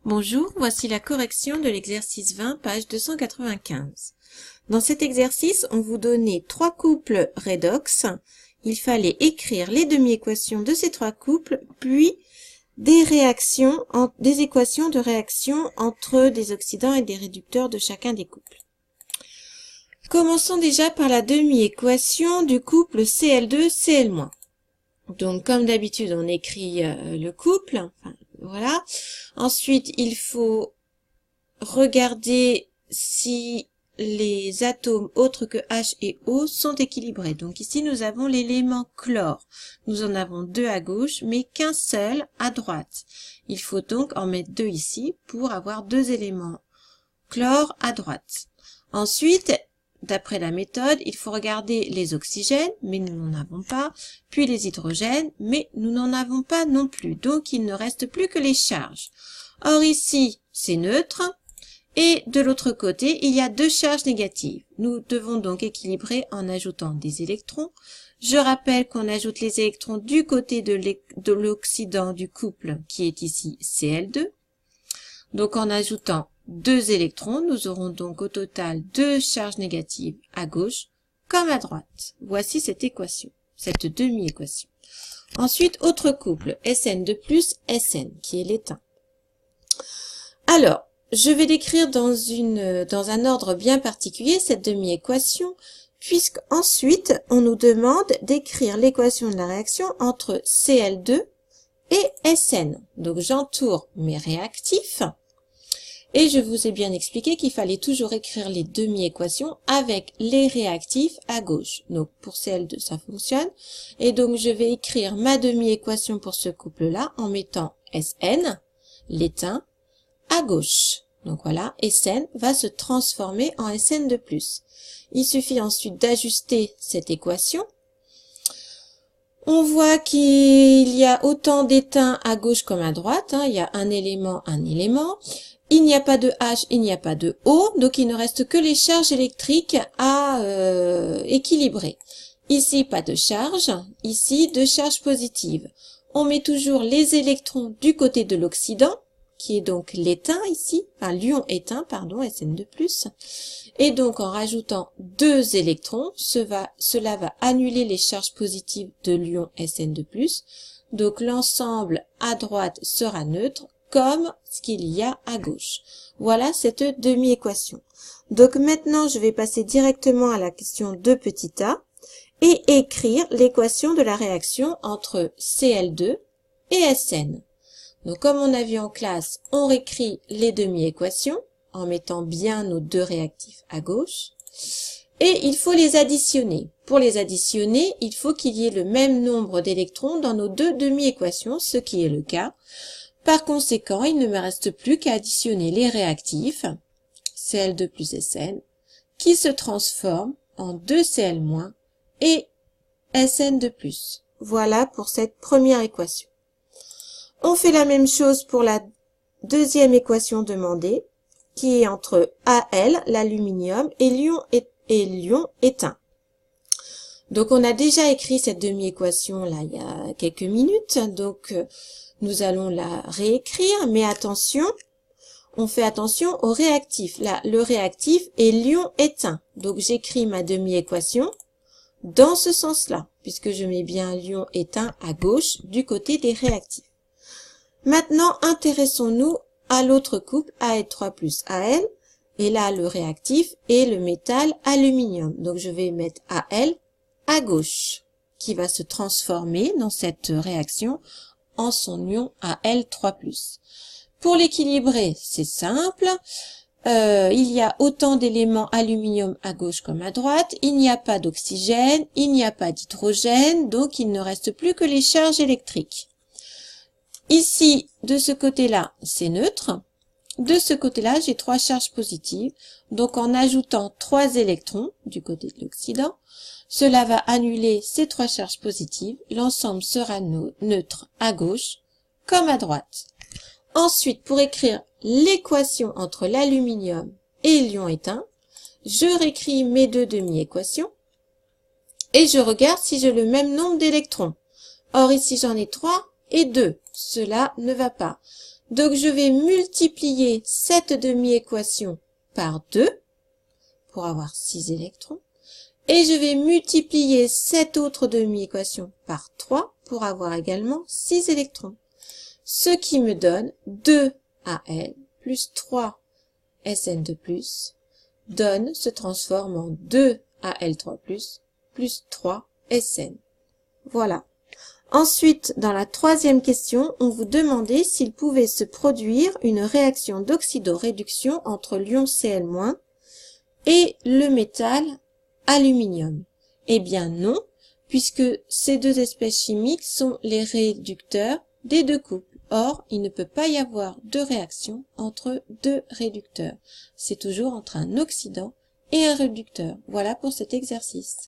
Bonjour, voici la correction de l'exercice 20, page 295. Dans cet exercice, on vous donnait trois couples redox. Il fallait écrire les demi-équations de ces trois couples, puis des équations de réaction entre des oxydants et des réducteurs de chacun des couples. Commençons déjà par la demi-équation du couple Cl2-Cl-. Donc, comme d'habitude, on écrit le couple. Enfin, voilà. Ensuite, il faut regarder si les atomes autres que H et O sont équilibrés. Donc ici, nous avons l'élément chlore. Nous en avons deux à gauche, mais qu'un seul à droite. Il faut donc en mettre deux ici pour avoir deux éléments chlore à droite. Ensuite, d'après la méthode, il faut regarder les oxygènes, mais nous n'en avons pas, puis les hydrogènes, mais nous n'en avons pas non plus. Donc, il ne reste plus que les charges. Or, ici, c'est neutre, et de l'autre côté, il y a deux charges négatives. Nous devons donc équilibrer en ajoutant des électrons. Je rappelle qu'on ajoute les électrons du côté de l'oxydant du couple, qui est ici Cl2. Donc, en ajoutant deux électrons, nous aurons donc au total deux charges négatives à gauche comme à droite. Voici cette équation, cette demi-équation. Ensuite, autre couple, Sn2 plus Sn, qui est l'étain. Alors, je vais l'écrire dans un ordre bien particulier, cette demi-équation, puisqu'ensuite, on nous demande d'écrire l'équation de la réaction entre Cl2 et Sn. Donc, j'entoure mes réactifs. Et je vous ai bien expliqué qu'il fallait toujours écrire les demi-équations avec les réactifs à gauche. Donc, pour Cl2, ça fonctionne. Et donc, je vais écrire ma demi-équation pour ce couple-là en mettant Sn, l'étain, à gauche. Donc voilà, Sn va se transformer en Sn2+. Il suffit ensuite d'ajuster cette équation. On voit qu'il y a autant d'étain à gauche comme à droite. Il y a un élément. Il n'y a pas de H, il n'y a pas de O, donc il ne reste que les charges électriques à équilibrer. Ici, pas de charge, ici, deux charges positives. On met toujours les électrons du côté de l'oxydant, qui est donc l'étain ici, enfin l'ion étain, pardon, Sn2+. Et donc en rajoutant deux électrons, cela va annuler les charges positives de l'ion Sn2+. Donc l'ensemble à droite sera neutre, comme ce qu'il y a à gauche. Voilà cette demi-équation. Donc maintenant, je vais passer directement à la question de petit a et écrire l'équation de la réaction entre Cl2 et Sn. Donc comme on a vu en classe, on réécrit les demi-équations en mettant bien nos deux réactifs à gauche. Et il faut les additionner. Pour les additionner, il faut qu'il y ait le même nombre d'électrons dans nos deux demi-équations, ce qui est le cas. Par conséquent, il ne me reste plus qu'à additionner les réactifs, Cl2 plus Sn, qui se transforment en 2Cl- et Sn2+. Voilà pour cette première équation. On fait la même chose pour la deuxième équation demandée, qui est entre Al, l'aluminium, et l'ion étain. Donc, on a déjà écrit cette demi-équation là il y a quelques minutes, donc nous allons la réécrire, mais attention, on fait attention au réactif. Là, le réactif est l'ion étain. Donc, j'écris ma demi-équation dans ce sens-là, puisque je mets bien l'ion étain à gauche du côté des réactifs. Maintenant, intéressons-nous à l'autre couple AL3 plus Al, et là, le réactif est le métal aluminium. Donc, je vais mettre Al à gauche, qui va se transformer dans cette réaction en son ion Al3+. Pour l'équilibrer, c'est simple. Il y a autant d'éléments aluminium à gauche comme à droite. Il n'y a pas d'oxygène, il n'y a pas d'hydrogène, donc il ne reste plus que les charges électriques. Ici, de ce côté-là, c'est neutre. De ce côté-là, j'ai trois charges positives. Donc en ajoutant trois électrons du côté de l'oxydant, cela va annuler ces trois charges positives. L'ensemble sera neutre à gauche comme à droite. Ensuite, pour écrire l'équation entre l'aluminium et l'ion étain, je réécris mes deux demi-équations et je regarde si j'ai le même nombre d'électrons. Or, ici, j'en ai 3 et 2. Cela ne va pas. Donc, je vais multiplier cette demi-équation par 2 pour avoir 6 électrons. Et je vais multiplier cette autre demi-équation par 3 pour avoir également 6 électrons. Ce qui me donne 2Al plus 3 SN2+, se transforme en 2Al3+, plus 3 SN. Voilà. Ensuite, dans la troisième question, on vous demandait s'il pouvait se produire une réaction d'oxydoréduction entre l'ion Cl- et le métal aluminium. Eh bien non, puisque ces deux espèces chimiques sont les réducteurs des deux couples. Or, il ne peut pas y avoir de réaction entre deux réducteurs. C'est toujours entre un oxydant et un réducteur. Voilà pour cet exercice.